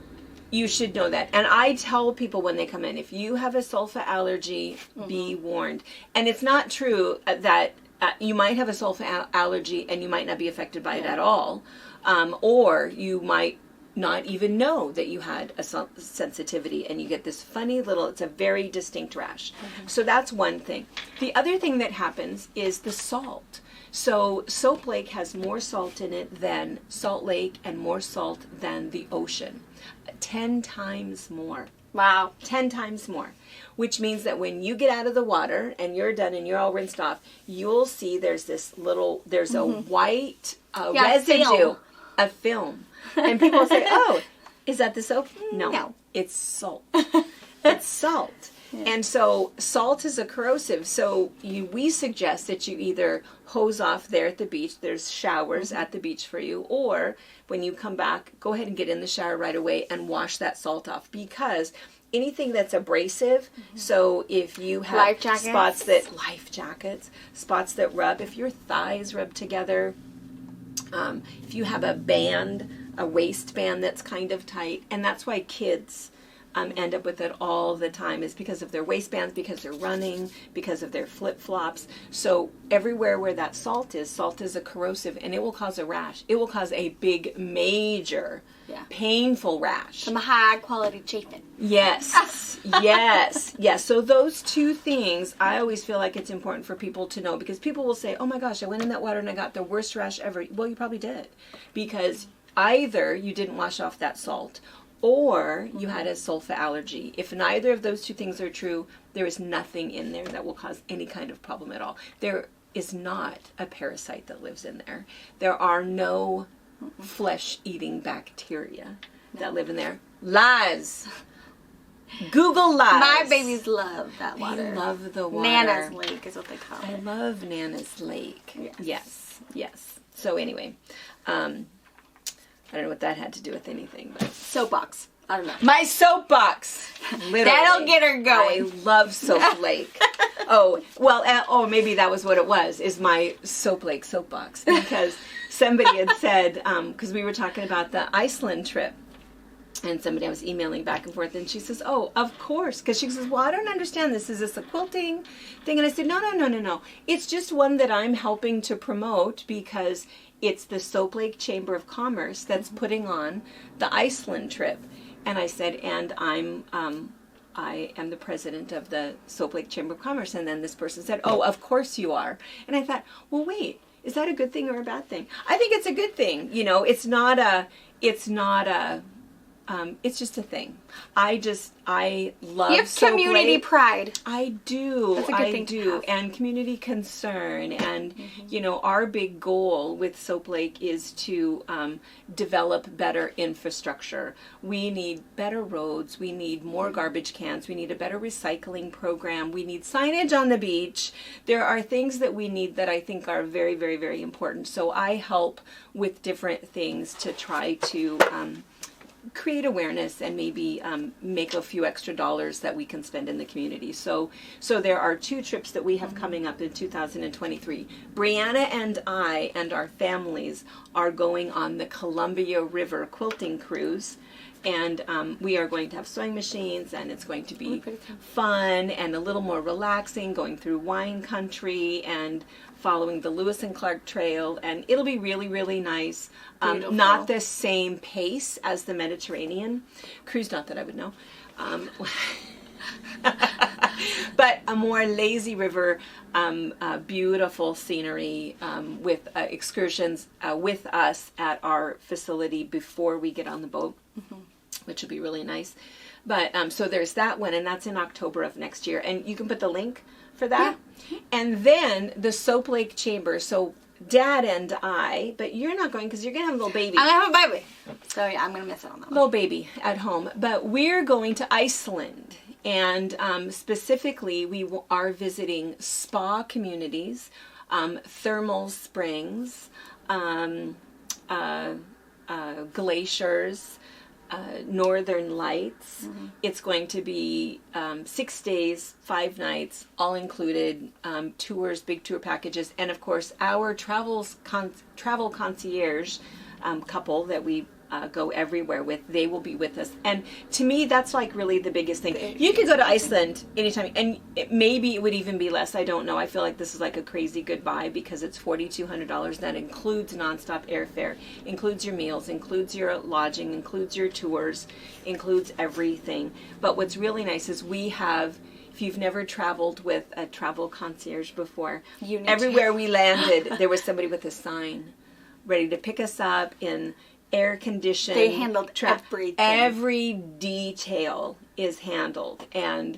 you should know that. And I tell people when they come in, if you have a sulfa allergy, be warned. And it's not true that you might have a sulfa allergy and you might not be affected by it at all. Or you might not even know that you had a sensitivity and you get this funny little, it's a very distinct rash. So that's one thing. The other thing that happens is the salt. So Soap Lake has more salt in it than Salt Lake and more salt than the ocean. 10 times more. Wow. 10 times more. Which means that when you get out of the water and you're done and you're all rinsed off, you'll see there's this little, there's a white residue of film. And people say, oh, is that the soap? No. It's salt. It's salt. Yeah. And so salt is a corrosive. So we suggest that you either hose off there at the beach. There's showers at the beach for you. Or when you come back, go ahead and get in the shower right away and wash that salt off. Because anything that's abrasive, so if you have spots that rub, if your thighs rub together, if you have a waistband that's kind of tight, and that's why kids end up with it all the time, is because of their waistbands, because they're running, because of their flip-flops. So everywhere where that salt is a corrosive, and it will cause a rash. It will cause a big, major, painful rash. Some high-quality chafing. Yes, yes. So those two things, I always feel like it's important for people to know, because people will say, oh my gosh, I went in that water and I got the worst rash ever. Well, you probably did, because either you didn't wash off that salt, or you had a sulfa allergy. If neither of those two things are true, there is nothing in there that will cause any kind of problem at all. There is not a parasite that lives in there. There are no flesh-eating bacteria that live in there. Lies. Google lies. My babies love that water. They love the water. Nana's Lake is what they call it. I love Nana's Lake. Yes. So anyway, I don't know what that had to do with anything, but soapbox. I don't know. My soapbox. Literally. That'll get her going. I love Soap Lake. Maybe that was what it was, is my Soap Lake soapbox. Because somebody had said, because we were talking about the Iceland trip, and somebody I was emailing back and forth, and she says, oh, of course. Because she says, well, I don't understand this. Is this a quilting thing? And I said, no. It's just one that I'm helping to promote, because it's the Soap Lake Chamber of Commerce that's putting on the Iceland trip. And I said, and I am the president of the Soap Lake Chamber of Commerce. And then this person said, oh, of course you are. And I thought, well, wait, is that a good thing or a bad thing? I think it's a good thing. You know, it's just a thing. I love you have Soap community Lake. Pride. I do. That's a good thing to have. And community concern. And, our big goal with Soap Lake is to develop better infrastructure. We need better roads. We need more garbage cans. We need a better recycling program. We need signage on the beach. There are things that we need that I think are very, very, very important. So I help with different things to try to create awareness and maybe make a few extra dollars that we can spend in the community. So there are 2 trips that we have coming up in 2023. Brianna and I and our families are going on the Columbia River quilting cruise. And we are going to have sewing machines, and it's going to be fun and a little more relaxing, going through wine country and following the Lewis and Clark Trail, and it'll be really, really nice. Not the same pace as the Mediterranean cruise, not that I would know. But a more lazy river, beautiful scenery with excursions with us at our facility before we get on the boat, which will be really nice. But so there's that one, and that's in October of next year. And you can put the link for that. Yeah. And then the Soap Lake Chamber. So Dad and I, but you're not going because you're going to have a little baby. I'm going to have a baby. So yeah, I'm going to miss out on that one. Little baby at home. But we're going to Iceland. And specifically, we are visiting spa communities, thermal springs, glaciers, northern lights. It's going to be 6 days, 5 nights, all included, tours, big tour packages, and of course our travel concierge couple that we go everywhere with, they will be with us. And to me, that's like really the biggest thing. You could go to Iceland anytime, and maybe it would even be less. I don't know. I feel like this is like a crazy good buy because it's $4,200. That includes nonstop airfare, includes your meals, includes your lodging, includes your tours, includes everything. But what's really nice is we have, if you've never traveled with a travel concierge before, everywhere we landed, there was somebody with a sign ready to pick us up in air conditioned. They handled everything. Every detail is handled. And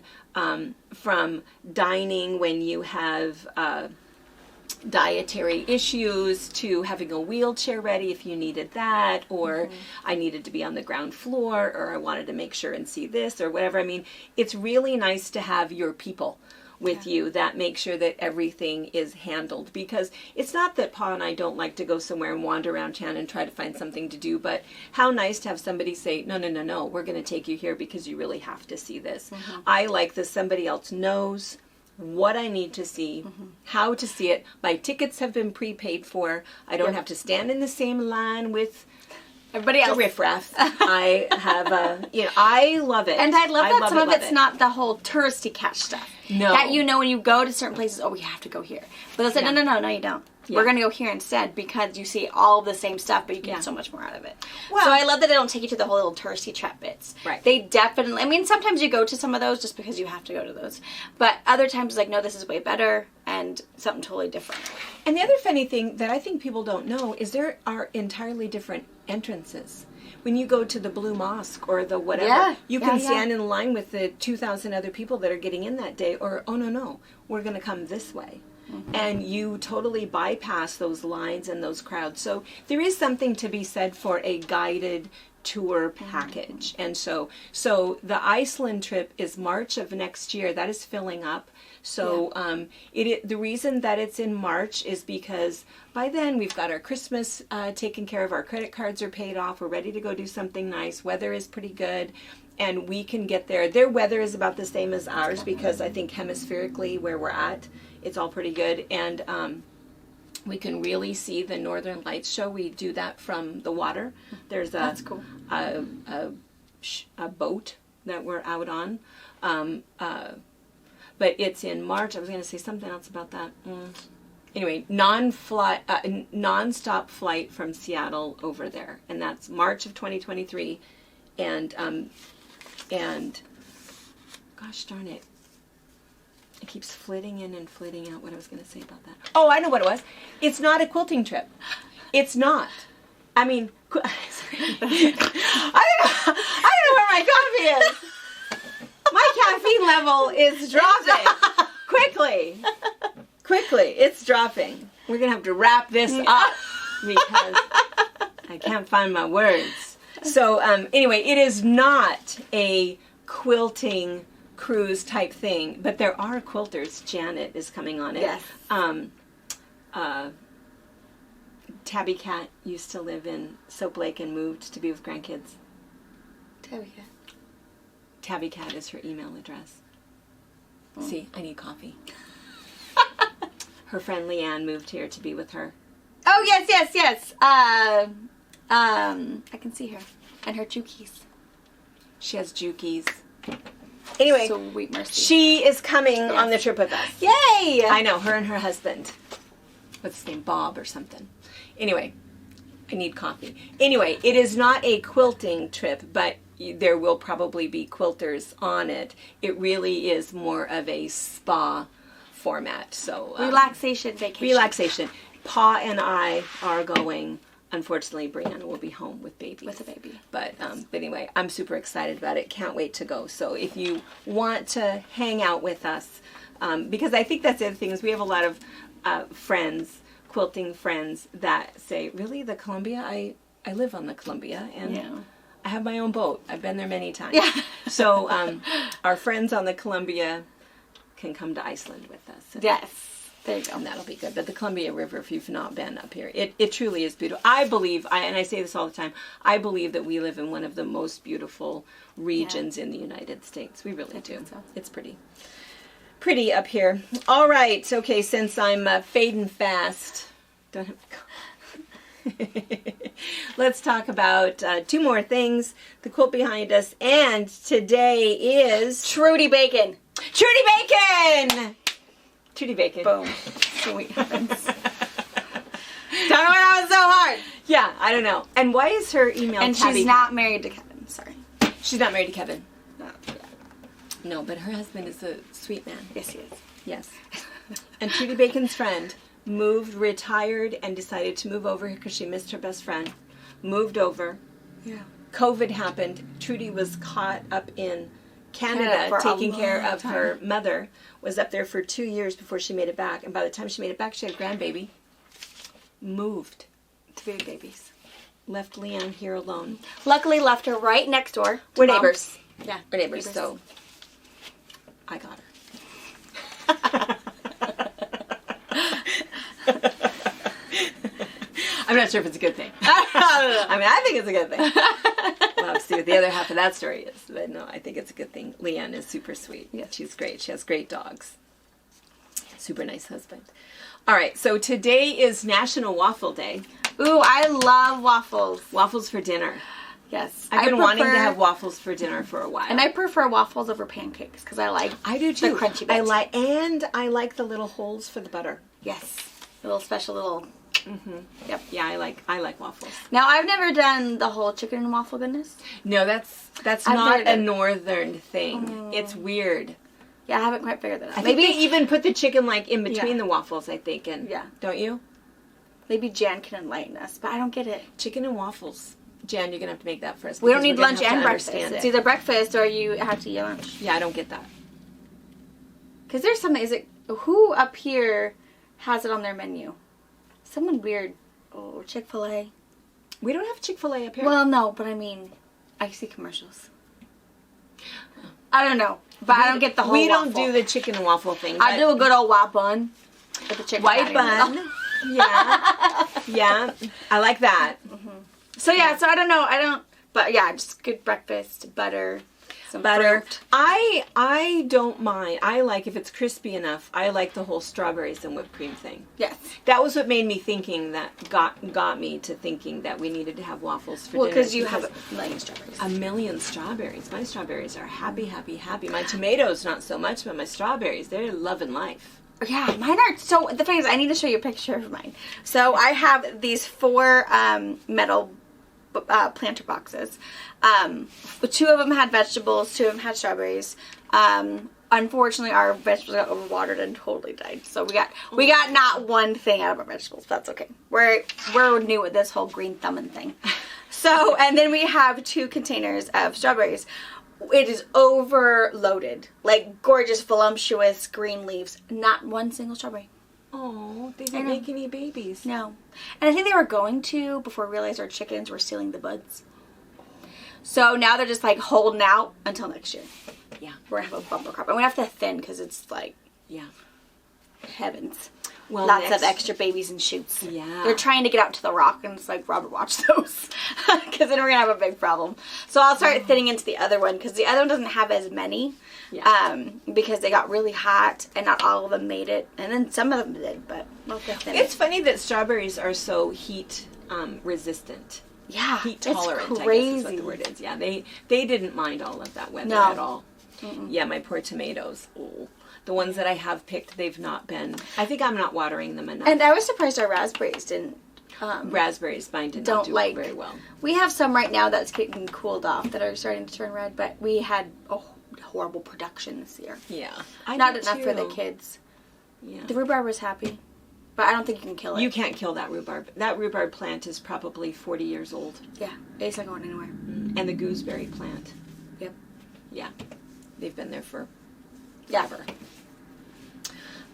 from dining when you have dietary issues to having a wheelchair ready if you needed that, or I needed to be on the ground floor, or I wanted to make sure and see this or whatever. I mean, it's really nice to have your people with you that make sure that everything is handled, because it's not that Pa and I don't like to go somewhere and wander around town and try to find something to do, but how nice to have somebody say, no, we're going to take you here because you really have to see this. I like that somebody else knows what I need to see, how to see it. My tickets have been prepaid for. I don't have to stand in the same line with everybody else. Riffraff. I have I love it. And I love that some of it's not the whole touristy catch stuff. No. That when you go to certain places, we have to go here. But they'll say, no, you don't. Yeah. We're going to go here instead because you see all of the same stuff, but you get so much more out of it. Well, so I love that they don't take you to the whole little touristy trap bits. Right. They definitely, I mean, sometimes you go to some of those just because you have to go to those. But other times it's like, no, this is way better and something totally different. And the other funny thing that I think people don't know is there are entirely different entrances. When you go to the Blue Mosque or the whatever, you can stand in line with the 2,000 other people that are getting in that day, or, no, we're going to come this way. And you totally bypass those lines and those crowds. So there is something to be said for a guided tour package. And so the Iceland trip is March of next year. That is filling up. So the reason that it's in March is because by then we've got our Christmas taken care of. Our credit cards are paid off. We're ready to go do something nice. Weather is pretty good. And we can get there. Their weather is about the same as ours because I think hemispherically where we're at, it's all pretty good. And we can really see the Northern Lights show. We do that from the water. There's That's cool. a boat that we're out on. But it's in March. I was going to say something else about that. Anyway, non-stop flight from Seattle over there. And that's March of 2023. And gosh darn it. It keeps flitting in and flitting out what I was going to say about that. Oh, I know what it was. It's not a quilting trip. It's not. I mean, I don't know where my coffee is. My caffeine level is dropping. Quickly, it's dropping. We're going to have to wrap this up because I can't find my words. So anyway, it is not a quilting cruise type thing, but there are quilters. Janet is coming on it. Yes. Tabby Cat used to live in Soap Lake and moved to be with grandkids. Tabby Cat. Tabby Cat is her email address. See, I need coffee. Her friend Leanne moved here to be with her. Oh, yes. I can see her. And her Jukies. She has Jukies. Anyway, sweet mercy. She is coming on the trip with us. Yay! I know, her and her husband. What's his name? Bob or something. Anyway, I need coffee. Anyway, it is not a quilting trip, but there will probably be quilters on it. It really is more of a spa format. So relaxation vacation. Relaxation. Pa and I are going. Unfortunately, Brianna will be home with babies. With a baby. But anyway, I'm super excited about it. Can't wait to go. So if you want to hang out with us, because I think that's the other thing is we have a lot of friends, quilting friends that say, really, the Columbia? I live on the Columbia, and I have my own boat. I've been there many times. Yeah. So our friends on the Columbia can come to Iceland with us. Yes. There you go. And that'll be good. But the Columbia River, if you've not been up here, it truly is beautiful. I believe, and I say this all the time, I believe that we live in one of the most beautiful regions in the United States. We really do. So. It's pretty up here. All right. Okay, since I'm fading fast, don't have to go. Let's talk about two more things. The quilt behind us. And today is... Trudy Bacon. Trudy Bacon! Trudy Bacon. Boom. Sweet heavens. Don't know why that was so hard. Yeah, I don't know. And why is her email And Tabby? She's not married to Kevin. Sorry. She's not married to Kevin. No. Yeah. No, but her husband is a sweet man. Yes, he is. Yes. And Trudy Bacon's friend retired, and decided to move over because she missed her best friend. Moved over. Yeah. COVID happened. Trudy was caught up in Canada taking care of her mother. Was up there for 2 years before she made it back. And by the time she made it back, she had a grandbaby. Moved. 3 babies. Left Leanne here alone. Luckily left her right next door. We're neighbors. Yeah. We're neighbors, so I got her. I'm not sure if it's a good thing. I mean, I think it's a good thing. We'll have to see what the other half of that story is. But no, I think it's a good thing. Leanne is super sweet. Yeah. She's great. She has great dogs. Super nice husband. All right, so today is National Waffle Day. Ooh, I love waffles. Waffles for dinner. Yes. I've been wanting to have waffles for dinner for a while. And I prefer waffles over pancakes because I do too. The crunchy bits. I like the little holes for the butter. Yes. A little special little... Mm-hmm. Yep. Yeah, I like waffles. Now, I've never done the whole chicken and waffle goodness. No, that's not a northern thing. It's weird. Yeah, I haven't quite figured that out. I think they even put the chicken like in between the waffles, I think. And don't you? Maybe Jan can enlighten us, but I don't get it. Chicken and waffles. Jan, you're going to have to make that for us. We don't need lunch and breakfast. It's either breakfast or you have to eat your lunch. Yeah, I don't get that. Because there's something, who up here has it on their menu? Someone weird. Oh, Chick-fil-A. We don't have Chick-fil-A up here. Well, no, but I mean, I see commercials. I don't know, but I don't get the whole waffle. We don't do the chicken and waffle thing. I do a good old white bun. With the chicken white bun. Yeah. Yeah. I like that. Mm-hmm. So, so I don't know. But yeah, just good breakfast, butter. Some butter. Fruit. I don't mind. I like, if it's crispy enough, I like the whole strawberries and whipped cream thing. Yes. That was what made me thinking got me to thinking that we needed to have waffles for dinner. Well, because you have a million strawberries. A million strawberries. My strawberries are happy, happy, happy. My tomatoes, not so much, but my strawberries, they're loving life. Yeah, mine are. So the thing is, I need to show you a picture of mine. So I have these 4 metal planter boxes. 2 of them had vegetables, 2 of them had strawberries. Unfortunately, our vegetables got overwatered and totally died. So we got not one thing out of our vegetables. That's okay. We're new at this whole green thumbing thing. So, and then we have 2 containers of strawberries. It is overloaded, like gorgeous, voluptuous green leaves. Not one single strawberry. Oh, they didn't make any babies. No. And I think they were going to before we realized our chickens were stealing the buds. So now they're just like holding out until next year. Yeah. We're going to have a bumper crop. And we have to thin because it's like... Yeah. Heavens. Well, lots of extra babies and shoots. Yeah. They're trying to get out to the rock, and it's like, Robert, watch those. Because then we're going to have a big problem. So I'll start thinning into the other one, because the other one doesn't have as many. Yeah. Because they got really hot, and not all of them made it. And then some of them did, but we'll get them. It's funny that strawberries are so heat resistant. Yeah. Heat tolerant, it's crazy. I guess is what the word is. Yeah, they didn't mind all of that weather at all. Mm-mm. Yeah, my poor tomatoes. Ooh. The ones that I have picked, they've not been. I think I'm not watering them enough. And I was surprised our raspberries didn't. Raspberries, mine did not do very well. We have some right now that's getting cooled off that are starting to turn red, but we had a horrible production this year. Yeah, not enough for the kids. Yeah, the rhubarb was happy, but I don't think you can kill it. You can't kill that rhubarb. That rhubarb plant is probably 40 years old. Yeah, it's not going anywhere. And the gooseberry plant. Yep. Yeah, they've been there for. Yeah. Ever.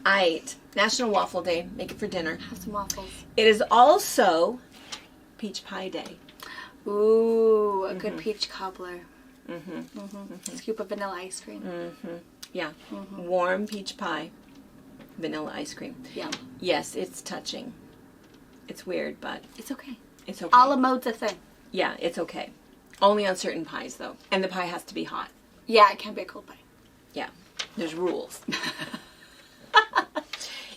Alright, National Waffle Day. Make it for dinner. Have some waffles. It is also Peach Pie Day. Ooh, a good peach cobbler. Scoop of vanilla ice cream. Yeah. Warm peach pie. Vanilla ice cream. Yeah. Yes, it's touching. It's weird, but... It's okay. It's okay. A la mode's a thing. Yeah, it's okay. Only on certain pies, though. And the pie has to be hot. Yeah, it can't be a cold pie. Yeah. There's rules.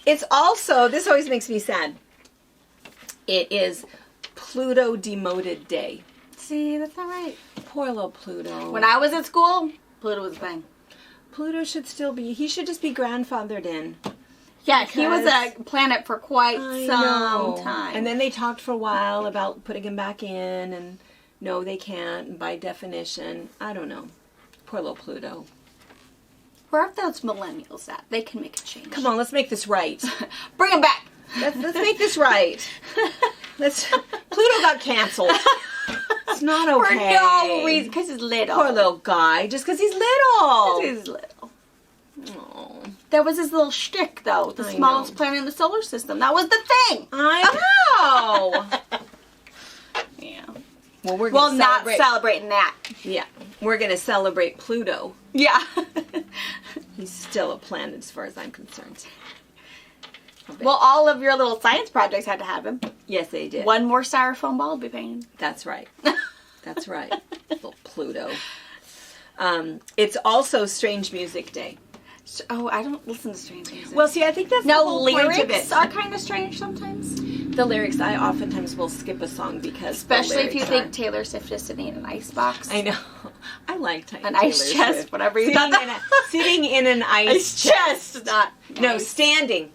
It's also, this always makes me sad. It is Pluto Demoted Day. See, that's not right. Poor little Pluto. When I was at school, Pluto was a thing. Pluto should still be, he should just be grandfathered in. Yeah, he was a planet for quite some time. And then they talked for a while about putting him back in, and no, they can't, and by definition, I don't know. Poor little Pluto. Where are those millennials at? They can make a change. Come on, let's make this right. Bring them back. Let's make this right. Pluto got canceled. It's not okay. For no reason, because he's little. Poor little guy, just because he's little. Because he's little. Oh. That was his little shtick, though. The smallest planet in the solar system. That was the thing. I know. Yeah. Well, we're not celebrating that. Yeah. We're going to celebrate Pluto. Yeah. He's still a planet as far as I'm concerned. Well, all of your little science projects had to have him. Yes, they did. One more styrofoam ball would be painted. That's right. That's right. Little Pluto. It's also Strange Music Day. Oh, I don't listen to strange music. Well, see, I think that's the whole point of it. Lyrics are kind of strange sometimes. The lyrics, I oftentimes will skip a song because especially if you think Taylor Swift is sitting in an ice box. I know. I like Taylor an ice chest, Swift. Whatever you sitting in an ice chest. Not no, standing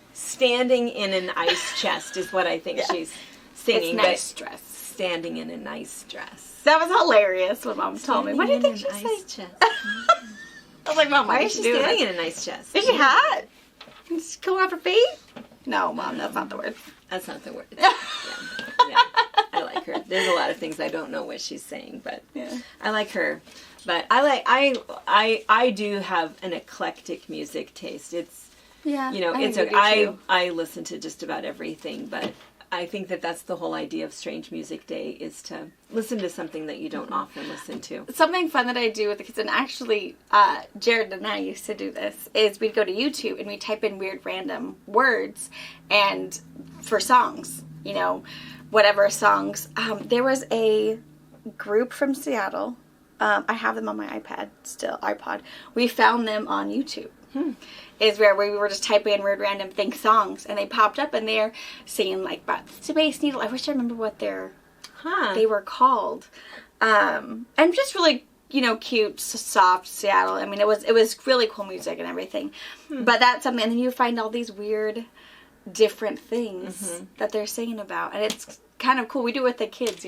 in an ice chest is what I think she's singing. It's nice dress. Standing in a nice dress. That was hilarious when Mom told me. What do you think she said? I was like, Mom, why is she standing in a nice chest? Is she hot? Is she going off her feet? No, Mom, that's not the word. That's not the word. Yeah. I like her. There's a lot of things I don't know what she's saying, but I like her. But I do have an eclectic music taste. It's I listen to just about everything, but I think that's the whole idea of Strange Music Day is to listen to something that you don't often listen to. Something fun that I do with the kids, and actually Jared and I used to do this, is we'd go to YouTube and we'd type in weird random words and for songs, whatever songs. There was a group from Seattle. I have them on my iPod. We found them on YouTube. Is where we were just typing in weird random things, songs, and they popped up, and they're singing like about Space Needle. I wish I remember what they were called. And just really, cute, soft Seattle. I mean, it was really cool music and everything. But that's something, and then you find all these weird, different things that they're singing about, and it's kind of cool. We do it with the kids,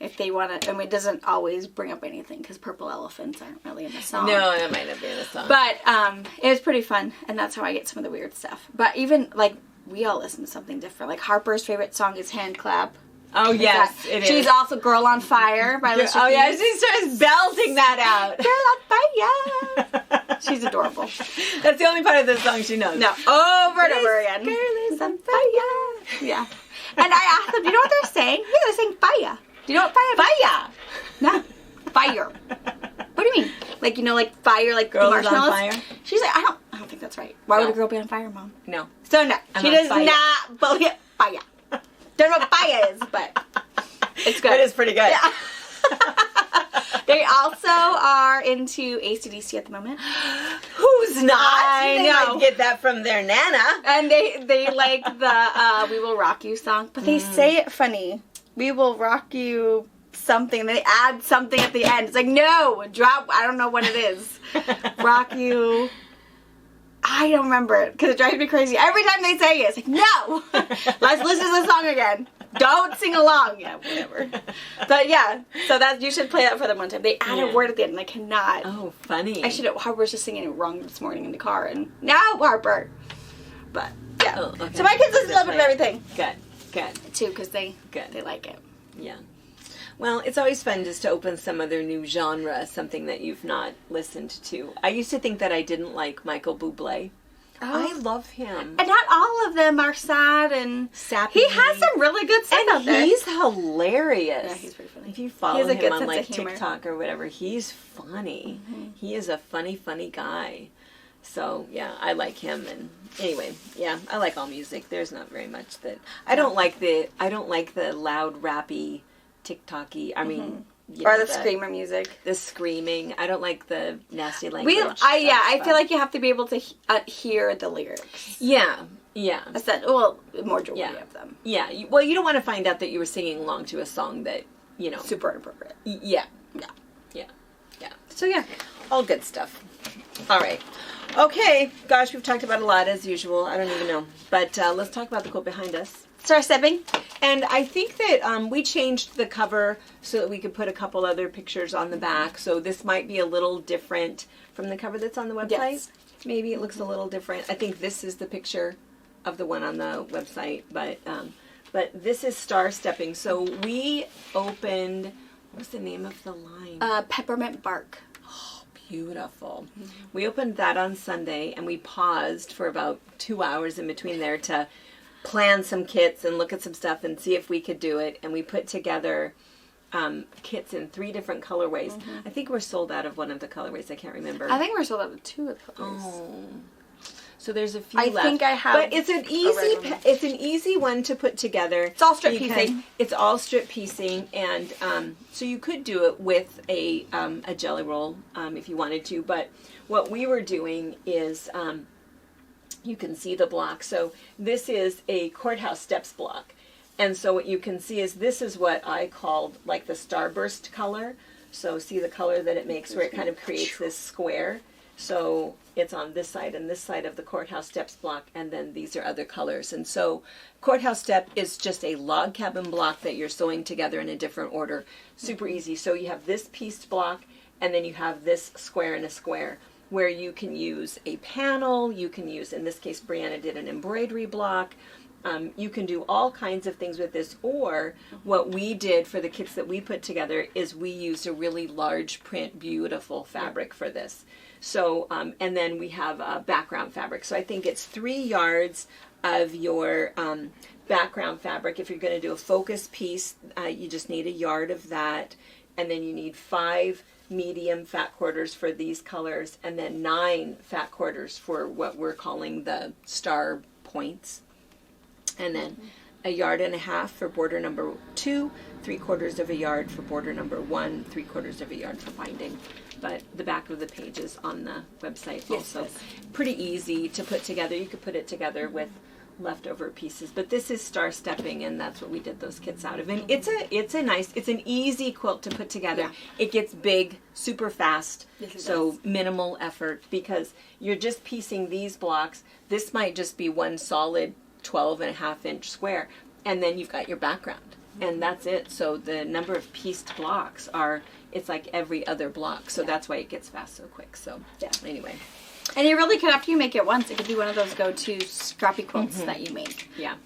if they want to. I mean, it doesn't always bring up anything because Purple Elephants aren't really in the song. No, that might not be in the song. But it was pretty fun, and that's how I get some of the weird stuff. But even we all listen to something different. Like Harper's favorite song is "Hand Clap." Oh yes, it is. She's also "Girl on Fire" by Alicia Keys. Yeah, she starts belting that out. Girl on Fire. She's adorable. That's the only part of the song she knows. No, over and over again. Girl is on fire. Yeah. And I asked them, do you know what they're saying? Yeah, they're saying fire. Do you know what fire means? Fire. No, fire. What do you mean? Like fire, like Girls marshmallows? on fire? She's like, I don't think That's right. Why would a girl be on fire, Mom? No. So no, she does not believe fire. Don't know what fire is, but it's good. It is pretty good. Yeah. They also are into AC/DC at the moment. Who's not? I They know. might get that from their nana. And they like the We Will Rock You song, but they say it funny. We will rock you something. They add something at the end. It's like, no, drop, I don't know what it is. Rock you. I don't remember it because it drives me crazy. Every time they say it, it's like, no, let's listen to the song again. Don't sing along. Yeah, whatever. But yeah, so that you should play that for them one time. They add a word at the end and I cannot. Oh, funny. Harper was just singing it wrong this morning in the car and now Harper. But yeah. Oh, okay. So my kids listen to a little bit of everything. Good. Too, because they like it. Yeah. Well, it's always fun just to open some other new genre, something that you've not listened to. I used to think that I didn't like Michael Bublé. I love him. And not all of them are sad and sappy. He has some really good stuff out there. He's hilarious. Yeah, he's pretty funny. If you follow him on like humor. TikTok or whatever, he's funny. Mm-hmm. He is a funny guy. So yeah, I like him. And anyway, yeah, I like all music. There's not very much that I don't like the loud rappy TikTok-y. I mean, or the screamer music. The screaming. I don't like the nasty language. I feel like you have to be able to hear the lyrics. Yeah. Majority of them. Yeah. Well, you don't want to find out that you were singing along to a song that, you know. Super inappropriate. Yeah. So yeah, all good stuff. All right. Okay. Gosh, we've talked about a lot as usual. I don't even know. But let's talk about the quote behind us. Star stepping. And I think that we changed the cover so that we could put a couple other pictures on the back. So this might be a little different from the cover that's on the website. Yes. Maybe it looks a little different. I think this is the picture of the one on the website. But this is Star Stepping. So we opened, what's the name of the line? Peppermint Bark. Oh, beautiful. Mm-hmm. We opened that on Sunday and we paused for about 2 hours in between there to plan some kits and look at some stuff and see if we could do it. And we put together kits in 3 different colorways. Mm-hmm. I think we're sold out of one of the colorways. I can't remember. I think we're sold out of 2 of the colorways. Oh. So there's a few left. I think I have. But it's an easy one to put together. It's all strip piecing. It's all strip piecing, and so you could do it with a jelly roll if you wanted to. But what we were doing is you can see the block. So this is a courthouse steps block. And so what you can see is this is what I called like the starburst color. So see the color that it makes where it kind of creates this square. So it's on this side and this side of the courthouse steps block, and then these are other colors. And so courthouse step is just a log cabin block that you're sewing together in a different order. Super easy. So you have this pieced block, and then you have this square and a square, where you can use a panel, you can use, in this case, Brianna did an embroidery block. You can do all kinds of things with this, or what we did for the kits that we put together is we used a really large print, beautiful fabric for this. So, and then we have background fabric. So I think it's 3 yards of your background fabric. If you're going to do a focus piece, you just need 1 yard of that, and then you need 5 medium fat quarters for these colors, and then 9 fat quarters for what we're calling the star points, and then 1.5 yards for border number 2, 3/4 of a yard for border number 1, 3/4 of a yard for binding. But the back of the page is on the website also. Yes. Pretty easy to put together. You could put it together with leftover pieces, but this is Star Stepping, and that's what we did those kits out of. And it's an easy quilt to put together. Yeah. It gets big super fast, so minimal effort, because you're just piecing these blocks. This might just be one solid 12.5-inch square, and then you've got your background, and that's it. So the number of pieced blocks it's like every other block, so that's why it gets fast so quick. So anyway. And you really could, after you make it once, it could be one of those go-to scrappy quilts that you make. Yeah.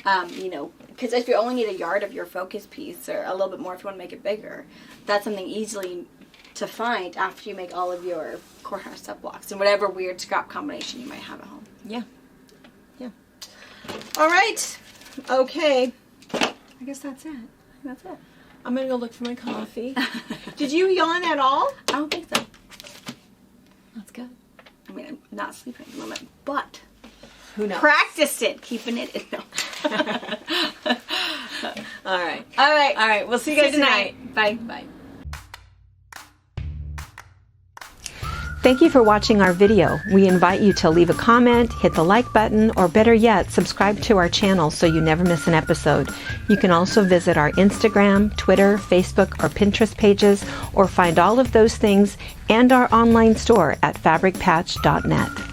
Because if you only need 1 yard of your focus piece, or a little bit more if you want to make it bigger, that's something easily to find after you make all of your courthouse step blocks and whatever weird scrap combination you might have at home. Yeah. Yeah. All right. Okay. I guess that's it. That's it. I'm going to go look for my coffee. Did you yawn at all? I don't think so. That's good. I mean, I'm not sleeping at the moment, but who knows? Practiced it, keeping it in. No. All right. All right. All right. We'll see you guys tonight. Bye. Bye. Thank you for watching our video. We invite you to leave a comment, hit the like button, or better yet, subscribe to our channel so you never miss an episode. You can also visit our Instagram, Twitter, Facebook, or Pinterest pages, or find all of those things and our online store at FabricPatch.net.